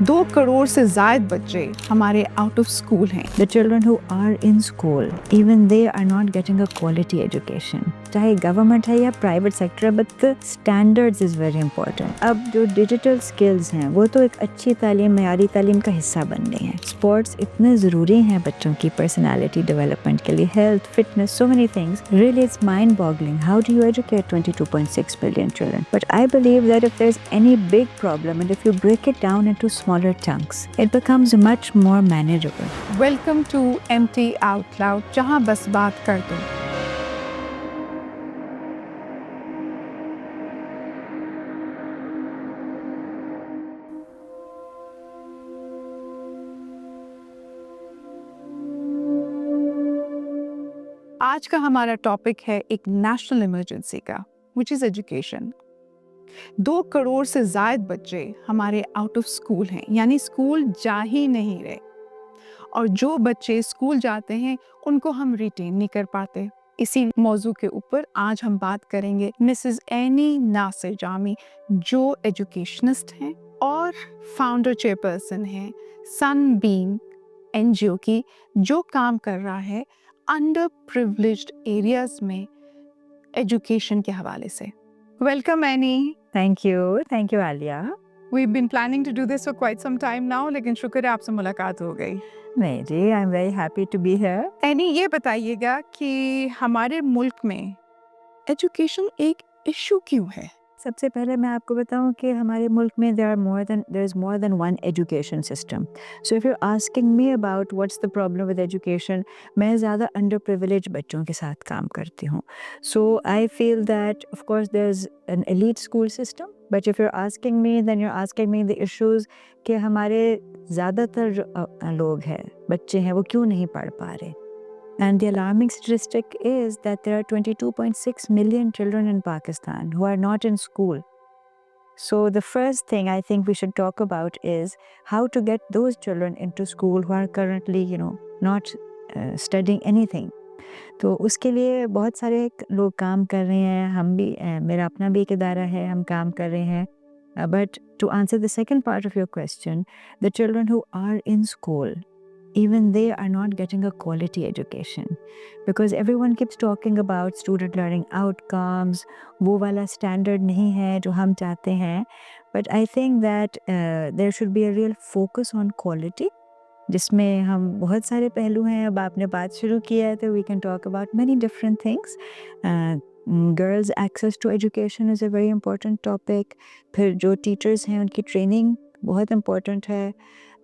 2 करोड़ से ज़ायद बच्चे हमारे आउट ऑफ स्कूल हैं। The children who are in school, even they are not getting a quality education. चाहे government है या private sector, but the standards is very important. अब जो डिजिटल स्किल्स हैं वो तो एक अच्छी तालीम, मयारी तालीम का हिस्सा बन गई हैं। स्पोर्ट्स इतने ज़रूरी हैं बच्चों की पर्सनालिटी डेवलपमेंट के लिए, health, fitness, so many things. Really, it's mind-boggling. How do you educate 22.6 billion children? But I believe that if there's any big problem and if you break it down into smaller chunks, it becomes much more manageable. Welcome to MT Out Loud, जहाँ बस बात कर दो। आज का हमारा topic है एक नेशनल इमरजेंसी का, विच इज़ एजुकेशन। 2 करोड़ से ज़ायद बच्चे हमारे आउट ऑफ स्कूल हैं, यानी स्कूल जा ही नहीं रहे। और जो बच्चे स्कूल जाते हैं उनको हम रिटेन नहीं कर पाते। इसी मौजू के ऊपर आज हम बात करेंगे मिसेस एनी नासिर जामी, जो एजुकेशनिस्ट हैं और फाउंडर चेयरपर्सन हैं सनबीम NGO की, जो काम कर रहा है अंडर प्रिविलेज्ड एरियाज में एजुकेशन के हवाले से। Welcome any. Thank you, Alia. We've been planning to do this for quite some time now, लेकिन शुक्र है आपसे मुलाकात हो गई। नहीं जी, I'm very happy to be here. Any, ये बताइएगा कि हमारे मुल्क में एजुकेशन एक इशू क्यों है? सबसे पहले मैं आपको बताऊं कि हमारे मुल्क में there is more than one education system. So if you're asking me about what's the problem with education, मैं ज़्यादा underprivileged बच्चों के साथ काम करती हूँ. So I feel that of course there's an elite school system, but if you're asking me, then you're asking me the issues कि हमारे ज़्यादातर जो लोग हैं, बच्चे हैं, वो क्यों नहीं पढ़ पा रहे. And the alarming statistic is that there are 22.6 million children in Pakistan who are not in school. So the first thing I think we should talk about is how to get those children into school who are currently, not studying anything. तो उसके लिए बहुत सारे लोग काम कर रहे हैं, हम भी, मेरा अपना भी एक इदारा है, हम काम कर रहे हैं. But to answer the second part of your question, the children who are in school, even they are not getting a quality education because everyone keeps talking about student learning outcomes, वो वाला standard नहीं है जो हम चाहते हैं. But I think that there should be a real focus on quality, जिसमें हम बहुत सारे पहलू हैं. अब आपने बात शुरू किया है तो we can talk about many different things. Girls access to education is a very important topic. फिर जो teachers हैं उनकी training बहुत important है.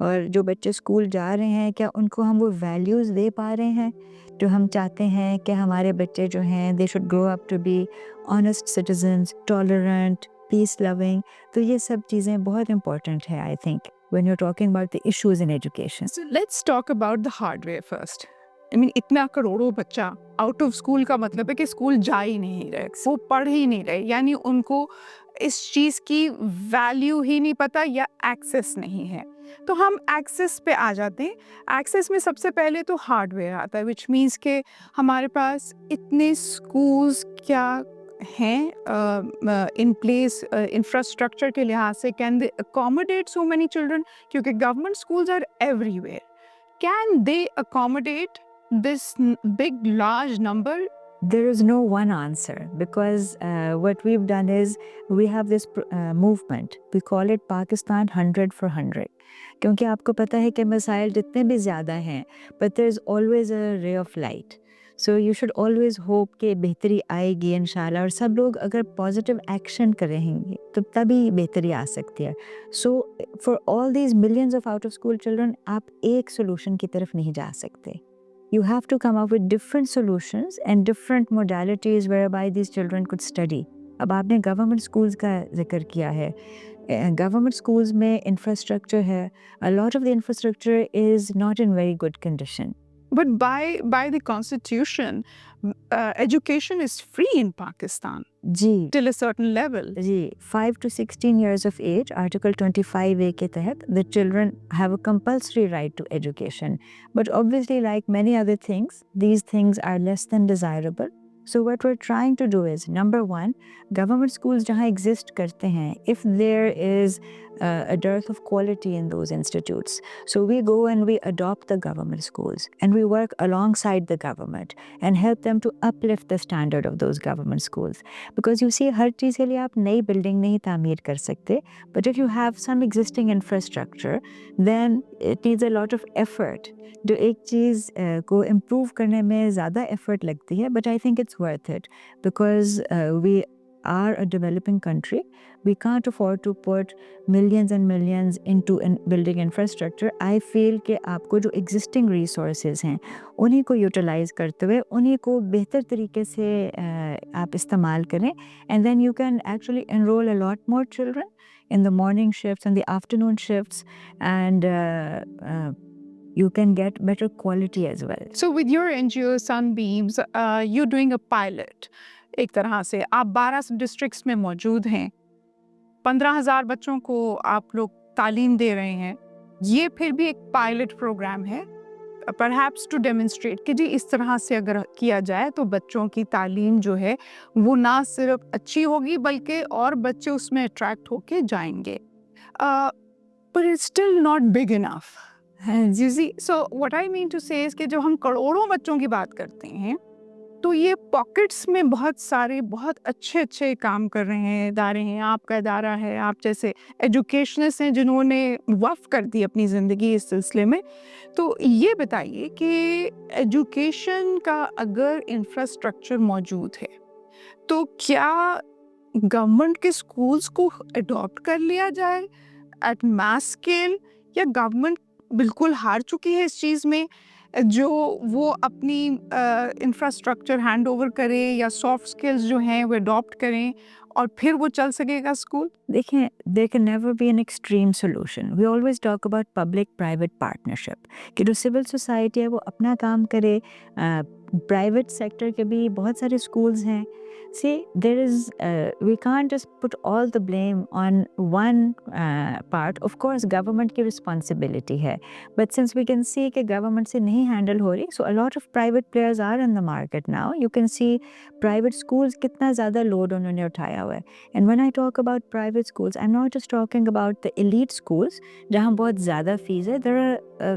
और जो बच्चे स्कूल जा रहे हैं, क्या उनको हम वो वैल्यूज़ दे पा रहे हैं जो हम चाहते हैं कि हमारे बच्चे जो हैं they should grow up to be honest citizens, tolerant, peace loving. तो ये सब चीज़ें बहुत इंपॉर्टेंट है I think when you're talking about the issues in education. So let's talk about the hardware first. I mean, इतना करोड़ों बच्चा out of school का मतलब है कि स्कूल जा ही नहीं रहे, वो पढ़ ही नहीं रहे, यानी उनको इस चीज़ की वैल्यू ही नहीं पता या एक्सेस नहीं है. तो हम एक्सेस पे आ जाते हैं. एक्सेस में सबसे पहले तो हार्डवेयर आता है, विच मीन्स के हमारे पास इतने स्कूल्स क्या हैं इन प्लेस इंफ्रास्ट्रक्चर के लिहाज से, can they accommodate so many children, क्योंकि government schools are everywhere. Can they accommodate this big large number? There is no one answer because what we've done is we have this movement. We call it Pakistan 100 for 100. क्योंकि आपको पता है कि मसाइल जितने भी ज़्यादा हैं, but there is always a ray of light. So you should always hope कि बेहतरी आएगी इंशाल्लाह, और सब लोग अगर पॉजिटिव एक्शन करेंगे तो तभी बेहतरी आ सकती है. So for all these millions of out of school children, आप एक सोल्यूशन की तरफ नहीं जा सकते. You have to come up with different solutions and different modalities whereby these children could study. अब आपने गवर्नमेंट स्कूल्स का जिक्र किया है. गवर्नमेंट स्कूल्स में इंफ्रास्ट्रक्चर है, a lot of the infrastructure is not in very good condition. But by the constitution, education is free in Pakistan. जी, till a certain level. जी, 5 to 16 years of age, Article 25A के तहत, the children have a compulsory right to education. But obviously, like many other things, these things are less than desirable. So what we're trying to do is, number one, government schools जहाँ exist करते हैं, if there is a dearth of quality in those institutes. So we go and we adopt the government schools and we work alongside the government and help them to uplift the standard of those government schools. Because you see, हर चीज़ के लिए आप नई building नहीं तामीर कर सकते, but if you have some existing infrastructure, then it needs a lot of effort. जो एक चीज़ को improve करने में ज़्यादा effort लगती है, but I think it's worth it because we are a developing country. We can't afford to put millions and millions into building infrastructure. I feel कि आपको जो existing resources हैं उन्हीं को utilize करते हुए उन्हीं को बेहतर तरीके से आप इस्तेमाल करें, and then you can actually enroll a lot more children in the morning shifts and the afternoon shifts, and you can get better quality as well. So with your NGO Sunbeams, you're doing a pilot. एक तरह से आप 12 districts में मौजूद हैं, 15,000 बच्चों को आप लोग तालीम दे रहे हैं. ये फिर भी एक पायलट प्रोग्राम है, परहैप्स टू डेमोन्स्ट्रेट कि जी इस तरह से अगर किया जाए तो बच्चों की तालीम जो है वो ना सिर्फ अच्छी होगी बल्कि और बच्चे उसमें अट्रैक्ट होके जाएंगे. But it's still not big enough. You see, so what I mean to say is कि जब हम करोड़ों बच्चों की बात करते हैं तो ये पॉकेट्स में बहुत सारे बहुत अच्छे काम कर रहे हैं इदारे हैं. आपका इदारा है, आप जैसे एजुकेशनिस्ट हैं जिन्होंने वफ़ कर दी अपनी ज़िंदगी इस सिलसिले में. तो ये बताइए कि एजुकेशन का अगर इंफ्रास्ट्रक्चर मौजूद है तो क्या गवर्नमेंट के स्कूल्स को अडॉप्ट कर लिया जाए एट मास स्केल, या गवर्नमेंट बिल्कुल हार चुकी है इस चीज़ में जो वो अपनी इंफ्रास्ट्रक्चर हैंड ओवर करें या सॉफ्ट स्किल्स जो हैं वो अडॉप्ट करें और फिर वो चल सकेगा स्कूल? देखें, there can never be an extreme solution. We always talk about public-private partnership कि जो सिविल सोसाइटी है वो अपना काम करे, प्राइवेट सेक्टर के भी बहुत सारे schools हैं. See, we can't just put all the blame on one part. Of course, government की responsibility है, but since we can see कि government से नहीं handle हो रही, so a lot of private players are in the market now. You can see private schools कितना ज़्यादा load उन्होंने उठाया हुआ है. And when I talk about private schools, I'm not just talking about the elite schools जहाँ बहुत ज़्यादा fees है.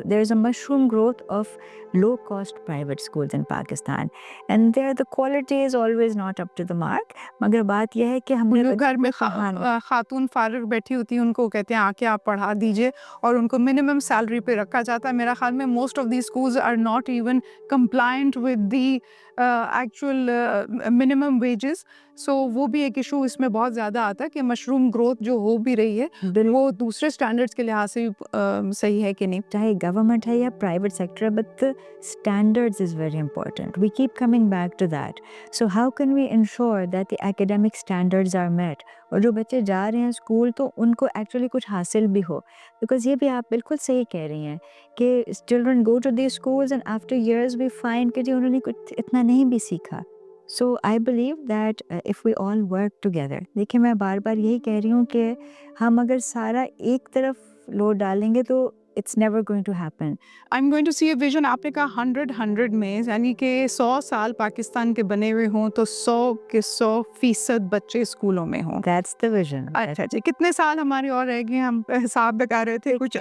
There is a mushroom growth of low-cost private schools in Pakistan, and there the quality is always not up to the mark. मगर बात यह है कि हमने घर में खातून फारिग बैठी होती है, उनको कहते हैं आके आप पढ़ा दीजिए और उनको मिनिमम सैलरी पे रखा जाता है. मेरा ख्याल में most of the schools are not even compliant with the actual minimum wages. So वो भी एक इशू इसमें बहुत ज़्यादा आता है कि मशरूम ग्रोथ जो हो भी रही है वो दूसरे स्टैंडर्ड्स के लिहाज से सही है कि नहीं. चाहे गवर्नमेंट है या private sector, but the standards is very important. We keep coming back to that. So how can we ensure that the academic standards are met? और जो बच्चे जा रहे हैं स्कूल तो उनको एक्चुअली कुछ हासिल भी हो. बिकॉज ये भी आप बिल्कुल सही कह रही हैं कि children go to the schools and after years we find कि जी उन्होंने कुछ इतना नहीं भी सीखा. So I believe that if we all work together, देखिए मैं बार बार यही कह रही हूँ कि हम अगर सारा एक तरफ लोड डालेंगे तो it's never going to happen. I'm going to see a vision. आपने कहा 100 में, यानी कि 100 साल पाकिस्तान के बने हुए हों तो 100 के 100% बच्चे स्कूलों में हों. That's the vision. अच्छा जी, कितने साल हमारे और रह गए? हम हिसाब लगा रहे थे कुछ.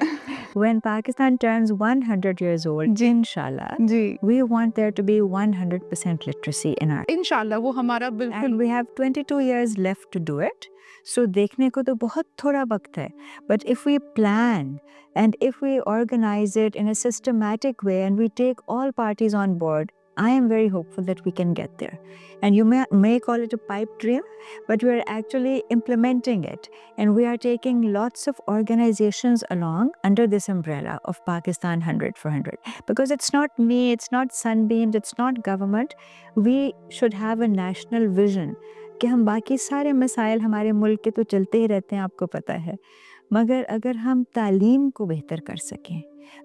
When Pakistan turns 100 years old, inshallah, ji, we want there to be 100% literacy in our. इंशाल्लाह वो हमारा बिल्कुल. And we have 22 years left to do it. So देखने को तो बहुत थोड़ा वक्त है. But if we plan and if we organize it in a systematic way and we take all parties on board, I am very hopeful that we can get there. And you may call it a pipe dream, but we are actually implementing it. And we are taking lots of organizations along under this umbrella of Pakistan 100 for 100. Because it's not me, it's not Sunbeams, it's not government. We should have a national vision. कि हम बाकी सारे मसाइल हमारे मुल्क के तो चलते ही रहते हैं, आपको पता है, मगर अगर हम तालीम को बेहतर कर सकें,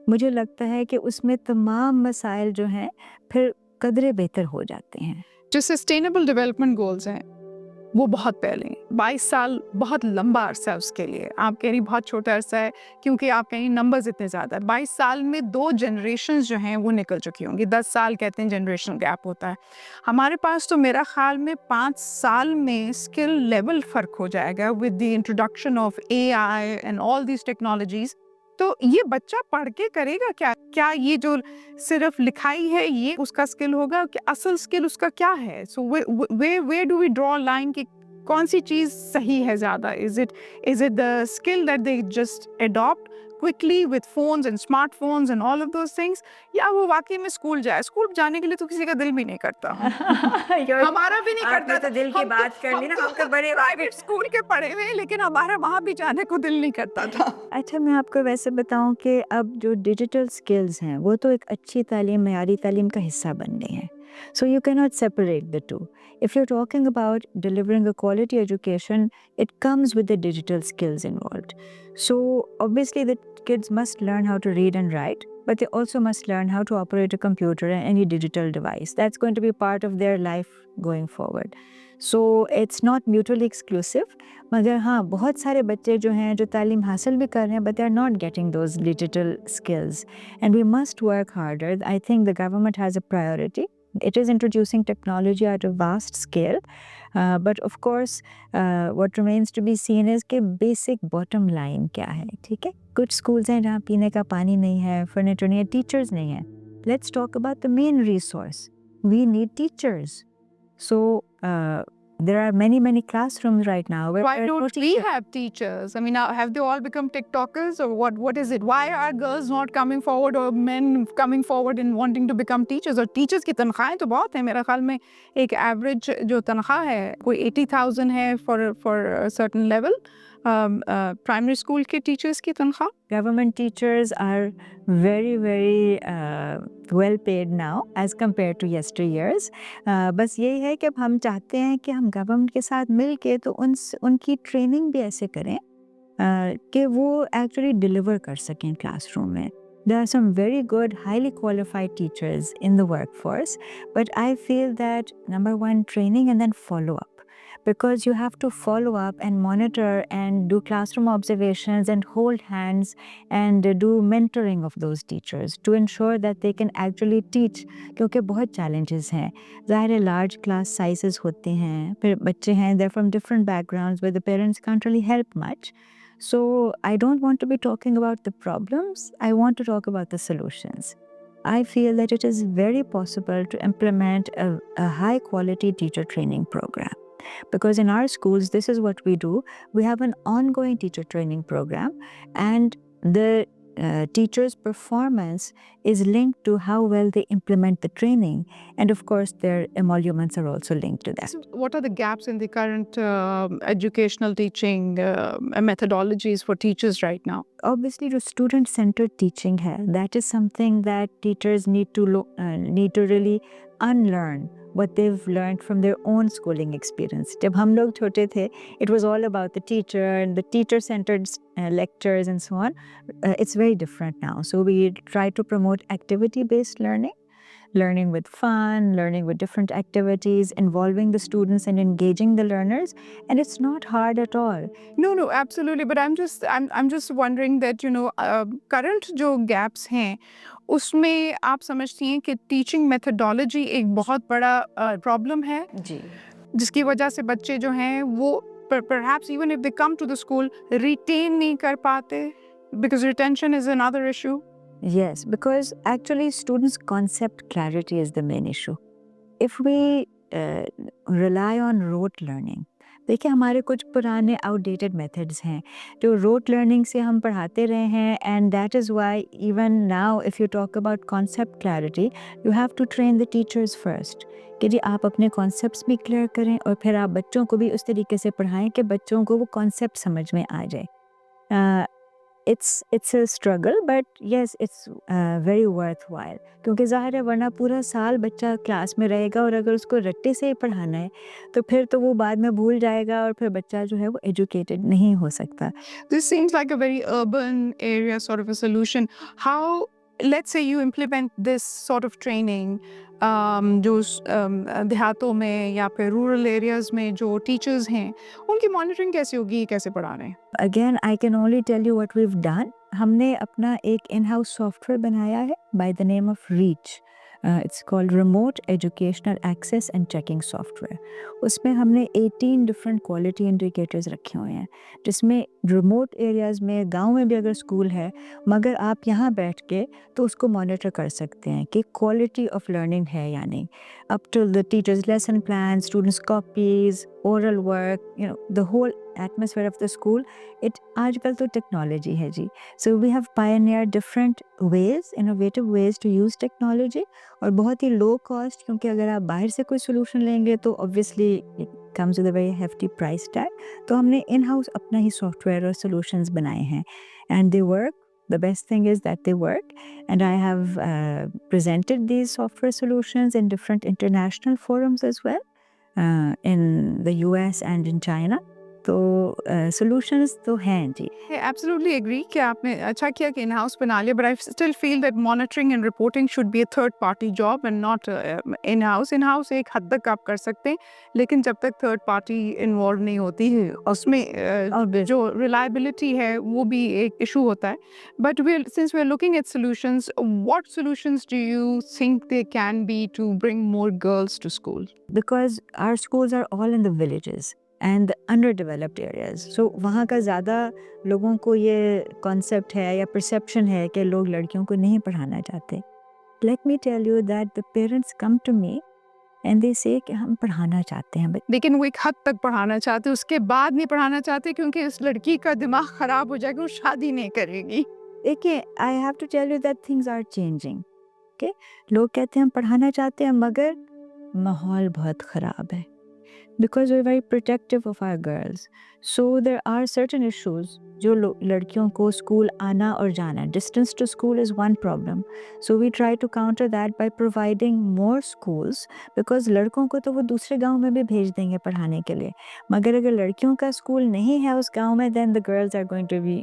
मुझे लगता है कि उसमें तमाम मसाइल जो हैं फिर कदरे बेहतर हो जाते हैं. जो सस्टेनेबल डेवलपमेंट गोल्स हैं वो बहुत पहले हैं। 22 साल बहुत लंबा अरसा है उसके लिए। आप कह रही बहुत छोटा अरसा है क्योंकि आप कह रही नंबर्स इतने ज़्यादा है। 22 साल में 2 जनरेशंस जो हैं वो निकल चुकी होंगी। 10 साल कहते हैं जनरेशनल गैप होता है। हमारे पास तो मेरा ख़्याल में 5 साल में स्किल लेवल फ़र्क हो जाएगा with the introduction of AI and all these technologies. तो ये बच्चा पढ़ के करेगा क्या? क्या ये जो सिर्फ लिखाई है ये उसका स्किल होगा कि असल स्किल उसका क्या है? सो वे डू वी ड्रॉ लाइन कि कौन सी चीज़ सही है ज़्यादा? Is it the skill that they just adopt quickly with phones and smartphones and all of those things, या वो वाकई में स्कूल जाए? स्कूल जाने के लिए तो किसी का दिल भी नहीं करता। हमारा भी नहीं करता। आपने तो दिल की बात कर ली ना, हम तो बड़े प्राइवेट स्कूल के पढ़े हुए हैं, लेकिन हमारा वहाँ भी जाने को दिल नहीं करता था। अच्छा, मैं आपको वैसे बताऊं कि अब जो डिजिटल स्किल्स हैं वो तो एक अच्छी तालीम, मयारी तालीम का हिस्सा बन गई हैं. So you can not separate the two. If you are talking about delivering a quality education, it comes with the digital skills involved. So obviously the kids must learn how to read and write, but they also must learn how to operate a computer and any digital device. That's going to be part of their life going forward. So it's not mutually exclusive. मगर हाँ, बहुत सारे बच्चे जो हैं जो तालीम हासिल भी कर रहे हैं, but they are not getting those digital skills, and we must work harder. I think the government has a priority. It is introducing technology at a vast scale, but of course what remains to be seen is कि basic bottom line क्या है. ठीक है, कुछ schools हैं जहाँ पीने का पानी नहीं है, furniture नहीं है, teachers नहीं है. Let's talk about the main resource. We need teachers. So there are many classrooms right now where Why there are no don't we teachers. have teachers? I mean, have they all become TikTokers or what is it? Why are girls not coming forward or men coming forward and wanting to become teachers? और teachers की तनख्वाहें तो बहुत हैं। मेरा ख्याल में एक average जो तनख्वाह है कोई 80,000 है for a certain level. Primary school के teachers की तनख्वाह Government teachers are very well paid now as compared to yesteryears. बस यही है कि अब हम चाहते हैं कि हम गवर्नमेंट के साथ मिल के तो उनकी ट्रेनिंग भी ऐसे करें कि वो एक्चुअली डिलीवर कर सकें क्लासरूम में. There are some very good, highly qualified teachers in the workforce, but I feel that number one, training and then follow up. Because you have to follow up and monitor and do classroom observations and hold hands and do mentoring of those teachers to ensure that they can actually teach. क्योंकि बहुत challenges हैं. ज़ाहिर है large class sizes होते हैं, फिर बच्चे हैं, they're from different backgrounds where the parents can't really help much. So I don't want to be talking about the problems, I want to talk about the solutions. I feel that it is very possible to implement a high quality teacher training program. Because in our schools, this is what we do. We have an ongoing teacher training program, and the teachers' performance is linked to how well they implement the training, and of course their emoluments are also linked to that. So what are the gaps in the current educational teaching methodologies for teachers right now? Obviously, जो student-centered teaching है, that is something that teachers need to really unlearn what they've learned from their own schooling experience. जब हम लोग छोटे थे, it was all about the teacher and the teacher-centered lectures and so on. It's very different now. So we try to promote activity-based learning with fun, learning with different activities, involving the students and engaging the learners, and it's not hard at all. No, absolutely. But I'm just wondering that current जो gaps हैं, उसमें आप समझती हैं कि teaching methodology एक बहुत बड़ा problem है, जी. जिसकी वजह से बच्चे जो हैं वो perhaps even if they come to the school retain नहीं कर पाते, because retention is another issue. Yes, because actually students' concept clarity is the main issue. If we rely on rote learning, देखिए हमारे कुछ पुराने outdated methods हैं जो rote learning से हम पढ़ाते रहे हैं, and that is why even now if you talk about concept clarity, you have to train the teachers first. कि जी आप अपने concepts भी clear करें और फिर आप बच्चों को भी उस तरीके से पढ़ाएं कि बच्चों को वो concept समझ में आ जाए. It's a struggle, but yes, it's very worthwhile. क्योंकि ज़ाहिर है वरना पूरा साल बच्चा क्लास में रहेगा और अगर उसको रट्टे से ही पढ़ाना है तो फिर तो वो बाद में भूल जाएगा और फिर बच्चा जो है वो educated नहीं हो सकता. This seems like a very urban area sort of a solution. How, let's say you implement this sort of training जो देहातों में या फिर रूरल एरियाज़ में जो टीचर्स हैं, उनकी मॉनिटरिंग कैसे होगी, ये कैसे पढ़ा रहे हैं? Again I can only tell you what we have done. हमने अपना एक इन हाउस सॉफ्टवेयर बनाया है by the name of Reach. It's called remote educational access and checking software. उसमें हमने 18 डिफरेंट क्वालिटी इंडिकेटर्स रखे हुए हैं, जिसमें रिमोट एरियाज़ में, गांव में भी अगर स्कूल है, मगर आप यहाँ बैठ के तो उसको मॉनिटर कर सकते हैं कि क्वालिटी ऑफ लर्निंग है या नहीं, up to the teachers lesson plan, students copies, oral work, the whole atmosphere of the school. It आजकल तो टेक्नोलॉजी है जी, so we have pioneer different ways, innovative ways to use technology, और बहुत ही low cost, क्योंकि अगर आप बाहर से कोई सोल्यूशन लेंगे तो obviously it comes with a very hefty price tag. तो हमने इन हाउस अपना ही सॉफ्टवेयर और सोल्यूशंस बनाए हैं, and they work. The best thing is that they work, and I have presented these software solutions in different international forums as well, in the US and in China. तो solutions तो हैं जी। I absolutely agree कि आपने अच्छा किया कि in house बना लिया, but I still feel that monitoring and reporting should be a third party job and not in house. In house एक हद तक आप कर सकते हैं, लेकिन जब तक थर्ड पार्टी इन्वॉल्व नहीं होती है उसमें जो reliability है वो भी एक इशू होता है. But since we're looking at solutions, what solutions do you think there can be to bring more girls to school? Because our schools are all in the villages and the underdeveloped areas. So वहाँ का ज़्यादा लोगों को ये concept है या perception है कि लोग लड़कियों को नहीं पढ़ाना चाहते. Let me tell you that the parents come to me and they say कि हम पढ़ाना चाहते हैं, लेकिन वो एक हद तक पढ़ाना चाहते, उसके बाद नहीं पढ़ाना चाहते क्योंकि इस लड़की का दिमाग खराब हो जाएगा, वो शादी नहीं करेगी. देखिए, I have to tell you that things are changing. Okay? लोग कहते हैं हम पढ़ाना चाहते हैं, मगर माहौल बहुत ख़राब है. Because we're very protective of our girls. So there are certain issues जो लड़कियों को स्कूल आना और जाना, distance to school is one problem. So we try to counter that by providing more schools, because लड़कों को तो वो दूसरे गांव में भी भेज देंगे पढ़ाने के लिए, मगर अगर लड़कियों का स्कूल नहीं है उस गांव में, then the girls are going to be,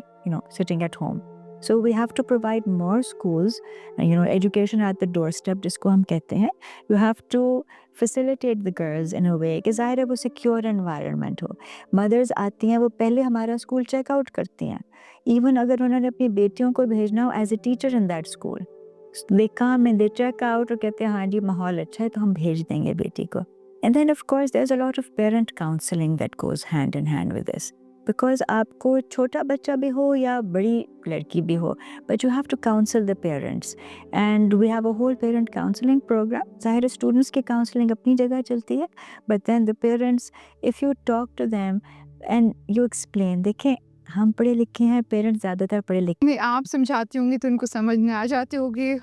sitting at home. So we have to provide more schools, education at the doorstep जिसको हम कहते हैं. You have to facilitate the girls in a way कि ज़ाहिर है वो secure environment हो. Mothers आती हैं, वो पहले हमारा स्कूल चेक आउट करती हैं, even अगर उन्होंने अपनी बेटियों को भेजना हो as a teacher in that school. They come and they check out और कहते हैं हाँ जी माहौल अच्छा है तो हम भेज देंगे बेटी को. And then of course there's a lot of parent counseling that goes hand in hand with this. Because आपको छोटा बच्चा भी हो या बड़ी लड़की भी हो, but you have to counsel the parents, and we have a whole parent counseling program. ज़ाहिर है स्टूडेंट्स की काउंसलिंग अपनी जगह चलती है, but then the parents, if you talk to them and you explain, देखें हम पढ़े लिखे हैं, पेरेंट्स ज़्यादातर पढ़े लिखे नहीं, आप समझाती होंगी तो उनको समझ में आ जाते होंगे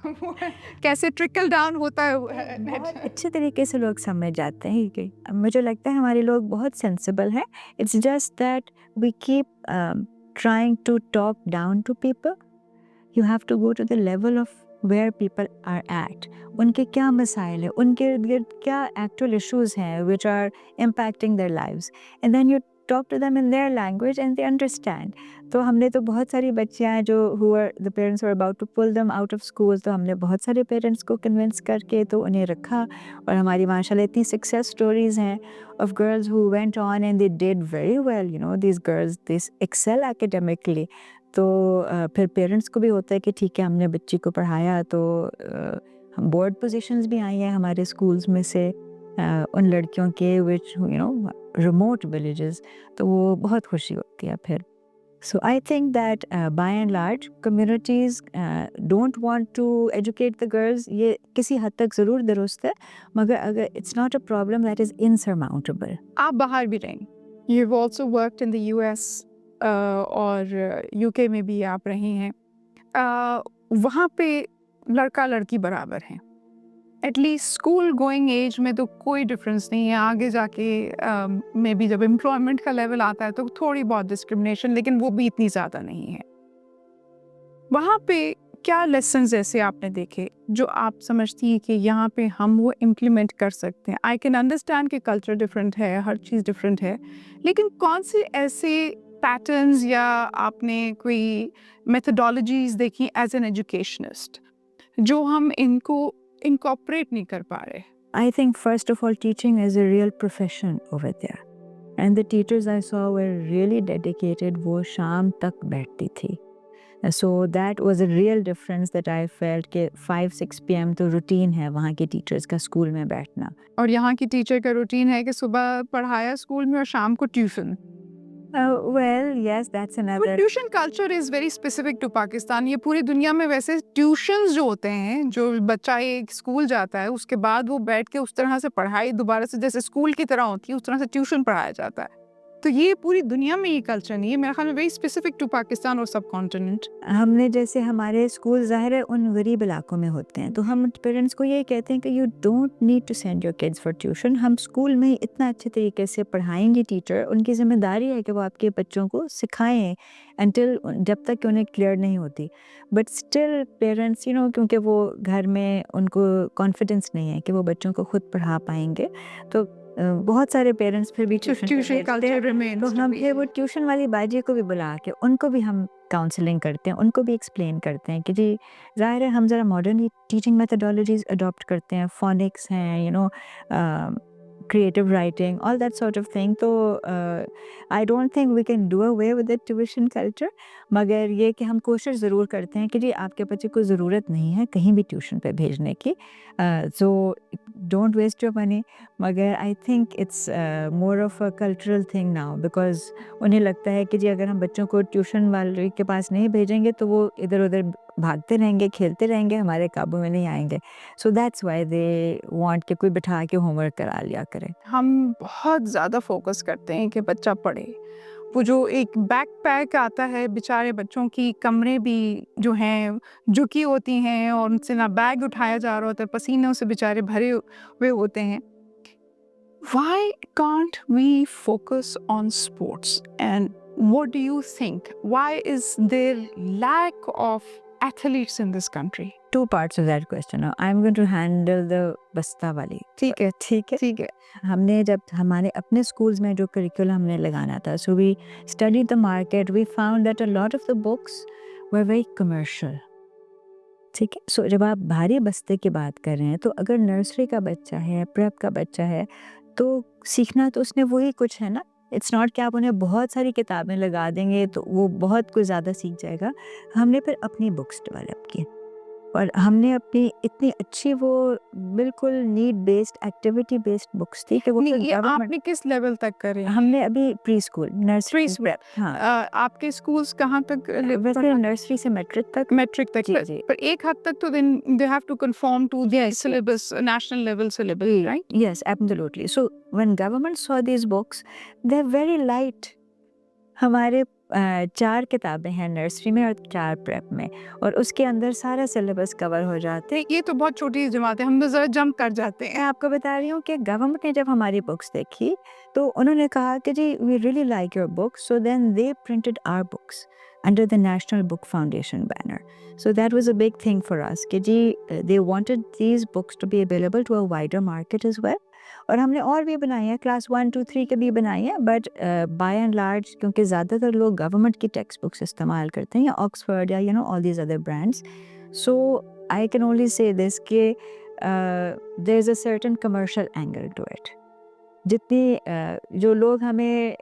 कैसे ट्रिकल डाउन होता है बहुत अच्छे तरीके से लोग समझ जाते हैं कि मुझे लगता है हमारे लोग बहुत सेंसिबल हैं. It's just that we keep trying to talk down to people. You have to go to the level of where people are at. उनके क्या मसाइल है, उनके इर्द गिर्द क्या एक्चुअल इशूज़ हैं which are impacting their lives, and then you talk to them in their language and they understand. तो हमने तो बहुत सारी बच्चियाँ हैं जो the parents were about to pull them out of school, तो हमने बहुत सारे parents को convince करके तो उन्हें रखा, और हमारी माशाल्लाह इतनी success stories हैं of girls who went on and they did very well. These girls, they excel academically. तो फिर parents को भी होता है कि ठीक है हमने बच्ची को पढ़ाया तो board positions भी आई हैं हमारे schools में से उन लड़कियों के which remote villages, तो वो बहुत खुशी होती है फिर. So I think that by and large communities don't want to educate the girls. ये किसी हद तक ज़रूर दुरुस्त है, मगर अगर it's not a problem that is insurmountable. आप बाहर भी रहीं, you've also worked in the US और UK में भी आप रही हैं. वहाँ पे लड़का लड़की बराबर हैं, एटलीस्ट स्कूल गोइंग एज में तो कोई डिफरेंस नहीं है. आगे जाके मे बी जब एम्प्लॉयमेंट का लेवल आता है तो थोड़ी बहुत डिस्क्रिमिनेशन, लेकिन वो भी इतनी ज़्यादा नहीं है. वहाँ पे क्या लेसन्स ऐसे आपने देखे जो आप समझती हैं कि यहाँ पे हम वो इम्प्लीमेंट कर सकते हैं? आई कैन अंडरस्टैंड कि कल्चर डिफरेंट है, हर चीज़ डिफरेंट है, लेकिन कौन से ऐसे पैटर्न्स या आपने कोई मेथडोलॉजीज देखी एज एन एजुकेशनिस्ट जो हम इनको इनकॉर्पोरेट नहीं कर पा रहे? I think first of all, teaching is a real profession over there. And the teachers I saw were really dedicated. वो शाम तक बैठती थी. So that was a real difference that I felt कि 5-6 PM तो रूटीन है वहाँ के टीचर्स का स्कूल में बैठना. और यहाँ की टीचर का रूटीन है कि सुबह पढ़ाया स्कूल में और शाम को tuition. Well, yes, that's another. Tuition culture is very specific to Pakistan. ये पूरी दुनिया में वैसे ट्यूशंस जो होते हैं, जो बच्चा एक स्कूल जाता है उसके बाद वो बैठ के उस तरह से पढ़ाई दोबारा से जैसे स्कूल की तरह होती है उस तरह से ट्यूशन पढ़ाया जाता है. तो ये पूरी दुनिया में ये कल्चर नहीं है. मेरे ख्याल में वेरी स्पेसिफिक टू पाकिस्तान और सब कॉन्टिनेंट. हमने जैसे हमारे स्कूल ज़ाहिर है उन गरीब इलाकों में होते हैं, तो हम पेरेंट्स को ये कहते हैं कि you don't need to send your kids for tuition. हम स्कूल में इतना अच्छे तरीके से पढ़ाएंगे. टीचर, उनकी जिम्मेदारी है कि वो आपके बच्चों को सिखाएं until जब तक कि उन्हें क्लियर नहीं होती. बट स्टिल पेरेंट्स क्योंकि वो घर में उनको कॉन्फिडेंस नहीं है कि वो बच्चों को खुद पढ़ा पाएंगे, तो बहुत सारे पेरेंट्स फिर भी ट्यूशन कल्चर रिमेन्स. तो हम फिर वो ट्यूशन वाली बाजी को भी बुला के उनको भी हम काउंसलिंग करते हैं, उनको भी एक्सप्लेन करते हैं कि जी ज़ाहिर है हम ज़रा मॉडर्न टीचिंग मेथडोलॉजीज अडॉप्ट करते हैं. फोनिक्स हैं, creative writing, all that sort of thing. तो I don't think we can do away with the tuition culture. मगर ये कि हम कोशिश ज़रूर करते हैं कि जी आपके बच्चे को ज़रूरत नहीं है कहीं भी ट्यूशन पे भेजने की. So don't waste your money. मगर I think it's more of a cultural thing now because उन्हें लगता है कि जी अगर हम बच्चों को ट्यूशन वाले के पास नहीं भेजेंगे तो वो इधर उधर भागते रहेंगे, खेलते रहेंगे, हमारे काबू में नहीं आएंगे. So that's why they want कि कोई बिठा के होमवर्क करा लिया करे. हम बहुत ज़्यादा फोकस करते हैं कि बच्चा पढ़े. वो जो एक बैकपैक आता है, बेचारे बच्चों की कमरें भी जो हैं झुकी होती हैं और उनसे ना बैग उठाया जा रहा होता है, पसीनों से बेचारे भरे हुए होते हैं. Why can't we focus on sports? And what do you think? Why is there lack of athletes in this country? Two parts of that question. Now, I'm going to handle the बस्ता वाली. ठीक है. ठीक है. हमने जब हमारे अपने स्कूल्स में जो करिकुलम हमने लगाना था, so we studied the market. We found that a lot of the books were very commercial. ठीक है. सो जब आप भारी बस्ते की बात कर रहे हैं तो अगर नर्सरी का बच्चा है, प्रेप का बच्चा है, तो सीखना तो उसने वही कुछ है ना. इट्स नॉट कि आप उन्हें बहुत सारी किताबें लगा देंगे तो वो बहुत कुछ ज़्यादा सीख जाएगा. हमने फिर अपनी बुक्स डेवलप की और हमने अपनी इतनी अच्छी वो बिल्कुल need based activity based books थी कि वो ये आपने किस लेवल तक करे? हमने अभी प्री स्कूल नर्सरी प्रेप. हाँ. आपके स्कूल्स कहाँ तक? वैसे नर्सरी से मैट्रिक तक. तक. जी. पर एक हद तक तो then they have to conform to the syllabus, national level syllabus, right? Yes, absolutely. So when government saw these books, they're very light. हमारे 4 किताबें हैं नर्सरी में और 4 प्रेप में और उसके अंदर सारा सिलेबस कवर हो जाते हैं. ये तो बहुत छोटी जमात है, हम तो ज़रा जंप कर जाते हैं. मैं आपको बता रही हूँ कि गवर्नमेंट ने जब हमारी बुक्स देखी तो उन्होंने कहा कि जी we really like your books. So then they printed our books under the National Book Foundation banner. So that was a big thing for us कि जी they wanted these books to be available to a wider market as well. और हमने और भी बनाई हैं, class 1, 2, 3 के भी बनाई हैं, बट बाय एंड लार्ज क्योंकि ज़्यादातर लोग गवर्नमेंट की टेक्स्ट बुक्स इस्तेमाल करते हैं या ऑक्सफर्ड या all these other brands. So I can only say this कि there is a certain commercial angle to it. जितनी जो लोग हमें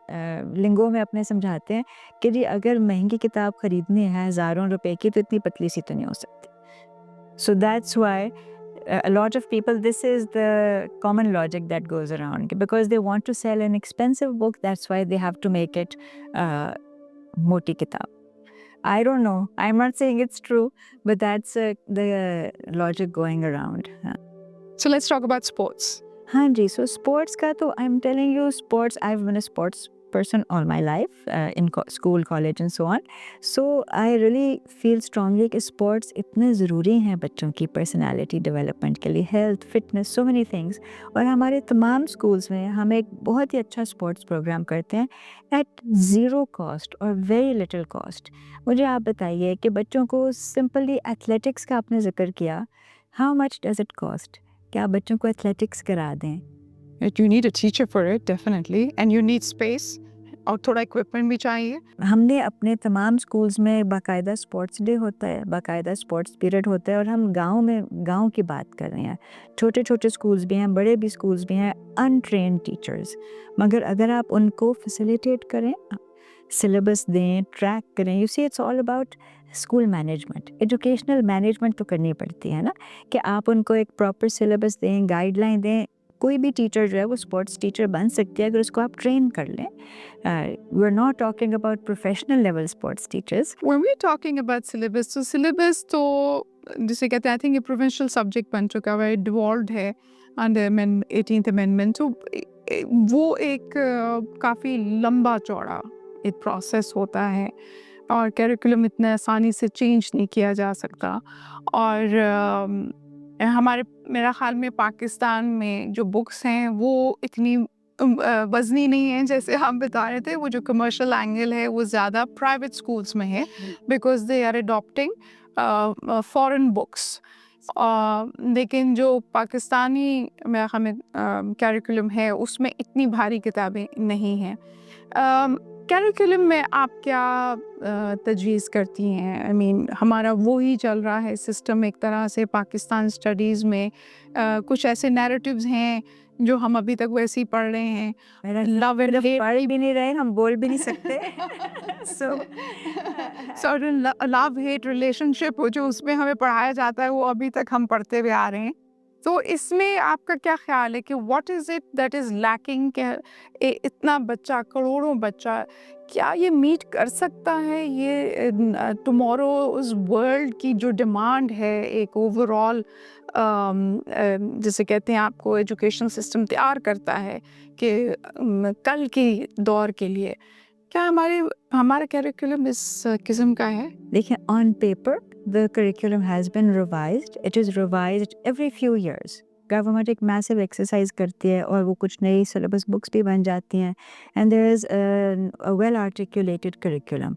लिंगों में अपने समझाते हैं कि जी अगर महंगी किताब खरीदनी है हज़ारों रुपए की तो इतनी पतली सी तो नहीं हो सकती. So that's why a lot of people, this is the common logic that goes around because they want to sell an expensive book, that's why they have to make it moti kitab. I don't know, I'm not saying it's true, but that's the logic going around. So let's talk about sports. हाँ जी. So sports का तो I'm telling you, sports, I've been a sports person all my life in school, college and so on. So I really feel strongly कि sports इतने ज़रूरी हैं बच्चों की personality development के लिए, health, fitness, so many things. और हमारे तमाम schools में हम एक बहुत ही अच्छा sports program करते हैं at zero cost और very little cost. मुझे आप बताइए कि बच्चों को simply athletics का आपने जिक्र किया, how much does it cost? क्या बच्चों को athletics करा दें? You need a teacher for it, definitely, and you need space. और थोड़ा इक्विपमेंट भी चाहिए। हमने अपने तमाम स्कूल्स में बाकायदा स्पोर्ट्स डे होता है, बाकायदा स्पोर्ट्स पीरियड होता है, और हम गांव की बात कर रहे हैं। छोटे छोटे स्कूल्स भी हैं, बड़े भी स्कूल्स भी हैं, अनट्रेन्ड टीचर्स, मगर अगर आप उनको फैसिलिटेट करें, सिलेबस दें, ट्रैक करें, you see it's all about school management, educational management तो करनी पड़ती है ना, कि आप उनको एक प्रॉपर सिलेबस दें, गाइडलाइन दें। कोई भी टीचर जो है वो स्पोर्ट्स टीचर बन सकती है अगर उसको आप ट्रेन कर लें। We are not talking about professional level sports teachers. When we're talking about syllabus तो जिसे कहते हैं, आई थिंक ये प्रोविंशियल सब्जेक्ट बन चुका है, डिवॉल्व है अंडर 18th अमेंडमेंट। तो वो एक काफ़ी लंबा चौड़ा एक प्रोसेस होता है, और कैरिकुलम इतना आसानी से चेंज नहीं किया जा सकता। और हमारे मेरा ख़्याल में पाकिस्तान में जो बुक्स हैं वो इतनी वज़नी नहीं है जैसे हम बता रहे थे। वो जो कमर्शियल एंगल है वो ज़्यादा प्राइवेट स्कूल्स में है, because they are adopting foreign books. लेकिन जो पाकिस्तानी मेरा ख़्याल में कैरिकुलम है उसमें इतनी भारी किताबें नहीं हैं। कैरिकुलम में आप क्या तजवीज़ करती हैं? आई मीन हमारा वो ही चल रहा है सिस्टम एक तरह से पाकिस्तान स्टडीज़ में। कुछ ऐसे नैरेटिव्स हैं जो हम अभी तक वैसे ही पढ़ रहे हैं। लव एंड हेट पढ़ भी नहीं रहे, हम बोल भी नहीं सकते। सो लव हेट रिलेशनशिप हो जो उसमें हमें पढ़ाया जाता है वो अभी तक हम पढ़ते हुए आ रहे हैं। तो इसमें आपका क्या ख्याल है कि what is it that is lacking? इतना बच्चा, करोड़ों बच्चा, क्या ये मीट कर सकता है ये टुमारोज वर्ल्ड की जो डिमांड है एक ओवरऑल, जिसे कहते हैं आपको एजुकेशन सिस्टम तैयार करता है कि कल की दौर के लिए? क्या हमारा कैरिकुलम इस किस्म का है? देखिए, on paper the curriculum has been revised, it is revised every few years. Government एक मैसिव एक्सरसाइज करती है और वो कुछ नई सिलेबस बुक्स भी बन जाती हैं, and there is a well articulated curriculum.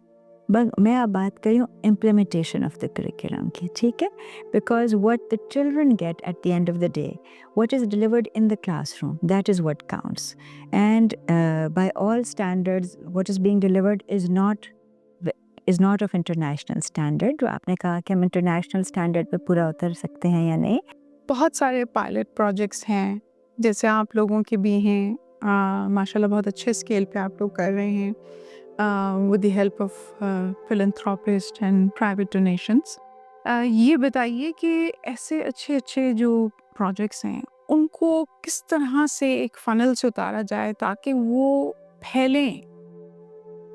But मैं अब बात कर रही हूँ इम्प्लीमेंटेशन ऑफ द करिकुलम की, ठीक है? Because what the children gate at the end of the day, what is delivered in the classroom, that is what counts. And by all standards, what is being delivered is not of international standard. जो आपने कहा कि हम international standard पे पूरा उतर सकते हैं या नहीं। बहुत सारे पायलट प्रोजेक्ट्स हैं जैसे आप लोगों के भी हैं, माशाल्लाह बहुत अच्छे स्केल पे आप लोग कर रहे हैं with the help of philanthropist and private donations. ये बताइए कि ऐसे अच्छे अच्छे जो प्रोजेक्ट्स हैं उनको किस तरह से एक फनल से उतारा जाए ताकि वो फैलें।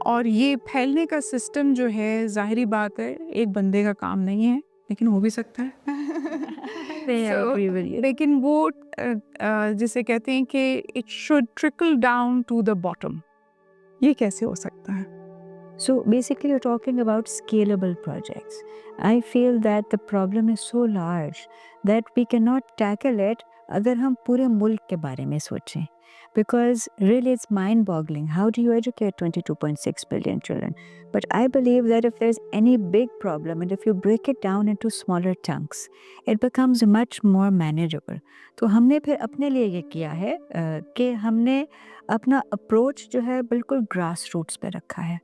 और ये फैलने का सिस्टम जो है, जाहिरी बात है एक बंदे का काम नहीं है, लेकिन हो भी सकता है। लेकिन वो जिसे कहते हैं कि it should trickle down to the bottom, ये कैसे हो सकता है? So basically, you're talking about scalable projects. I feel that the problem is so large that we cannot tackle it अगर हम पूरे मुल्क के बारे में सोचें. Because really it's mind-boggling. How do you educate 22.6 billion children? But I believe that if there's any big problem and if you break it down into smaller chunks, it becomes much more manageable. तो हमने फिर अपने लिए ये किया है कि हमने अपना अप्रोच जो है बिल्कुल ग्रास रूट्स पे रखा है।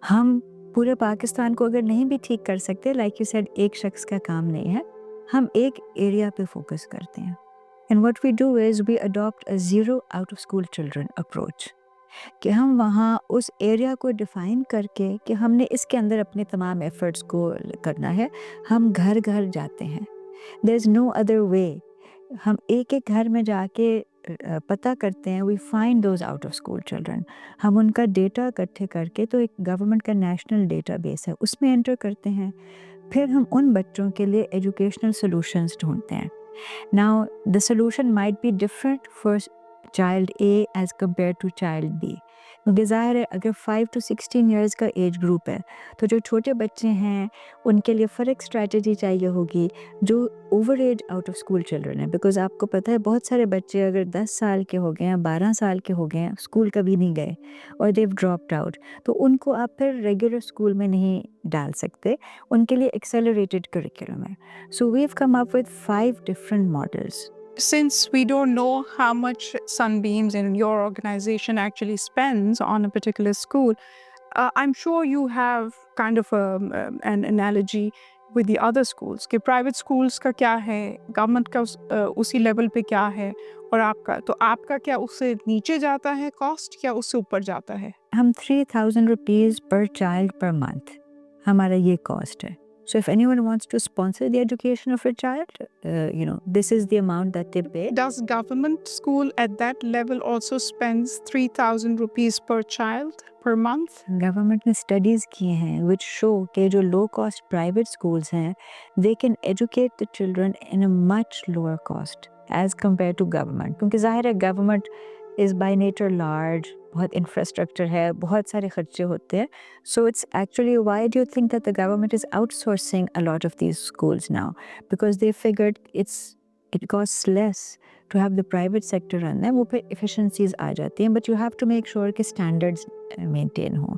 हम पूरे पाकिस्तान को अगर नहीं भी ठीक कर सकते, लाइक यू सेड, एक शख्स का काम नहीं है, हम एक एरिया पे फोकस करते हैं। And what we do is we adopt a zero out of school children approach, कि हम वहाँ उस एरिया को डिफ़ाइन करके कि हमने इसके अंदर अपने तमाम एफ़र्ट्स को करना है। हम घर घर जाते हैं, there is no other way. हम एक एक घर में जाके पता करते हैं, we find those out of school children. हम उनका डेटा इकट्ठे करके, तो एक गवर्नमेंट का नेशनल डेटाबेस है उसमें एंटर करते हैं। फिर हम उन बच्चों के लिए एजुकेशनल सॉल्यूशंस ढूंढते हैं। Now the solution might be different for child A as compare to child B, क्योंकि ज़ाहिर है अगर 5 to 16 ईयर्स का एज ग्रुप है तो जो छोटे बच्चे हैं उनके लिए फ़र्क स्ट्रैटेजी चाहिए होगी जो over age out of school children है। बिकॉज आपको पता है बहुत सारे बच्चे अगर 10 साल के हो गए हैं, 12 साल के हो गए हैं, स्कूल कभी नहीं गए और देव ड्रॉप्ड आउट, तो उनको आप फिर रेगुलर स्कूल में नहीं डाल सकते, उनके लिए एक्सेलरेटेड करिकुलम है। So we have come up with 5 different models. since we don't know how much Sunbeams and your organization actually spends on a particular school, I'm sure you have kind of an analogy with the other schools कि private schools का क्या है, government का उसी level पे क्या है, और आपका क्या उससे नीचे जाता है cost या उससे ऊपर जाता है? हम 3,000 rupees per child per month हमारा ये cost है. So if anyone wants to sponsor the education of a child, this is the amount that they pay. Does government school at that level also spends 3,000 rupees per child per month? Government ने studies किए हैं which show कि जो low cost private schools हैं, they can educate the children in a much lower cost as compared to government. क्योंकि जाहिर है government is by nature large, बहुत infrastructure है, बहुत सारे खर्चे होते हैं. So it's actually, why do you think that the government is outsourcing a lot of these schools now? Because they figured it costs less to have the private sector run them, वो पे efficiencies आ जाती हैं, but you have to make sure कि standards maintain हो.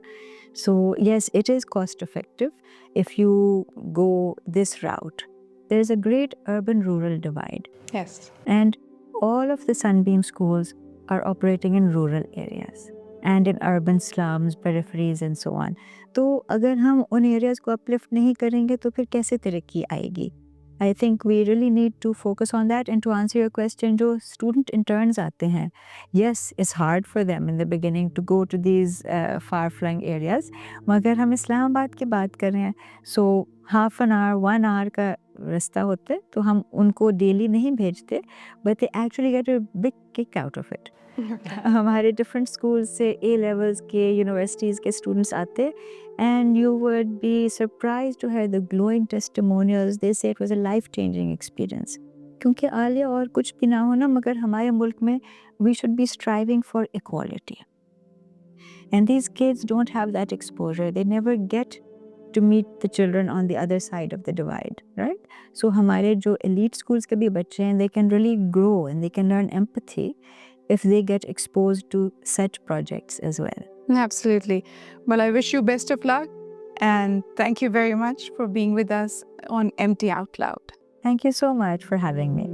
So yes, it is cost effective if you go this route. There is a great urban-rural divide. Yes. And all of the Sunbeam schools are operating in rural areas and in urban slums, peripheries and so on. तो अगर हम उन areas को uplift नहीं करेंगे तो फिर कैसे तरक्की आएगी? I think we really need to focus on that. And to answer your question, जो student interns आते हैं, yes, it's hard for them in the beginning to go to these far-flung areas. मगर हम इस्लामाबाद की बात कर रहे हैं, so half an hour, 1 hour का रास्ता होता है, तो हम उनको daily नहीं भेजते, but they actually get a big kick out of it. हमारे different schools से A levels के universities के students आते, and you would be surprised to hear the glowing testimonials. They say it was a life-changing experience. क्योंकि आलिया और कुछ भी ना हो ना, मगर हमारे मुल्क में we should be striving for equality. And these kids don't have that exposure. They never get to meet the children on the other side of the divide, right? So हमारे जो elite schools के भी बच्चे हैं, they can really grow and they can learn empathy if they get exposed to such projects as well. Absolutely. Well, I wish you best of luck, and thank you very much for being with us on Empty Out Loud. Thank you so much for having me.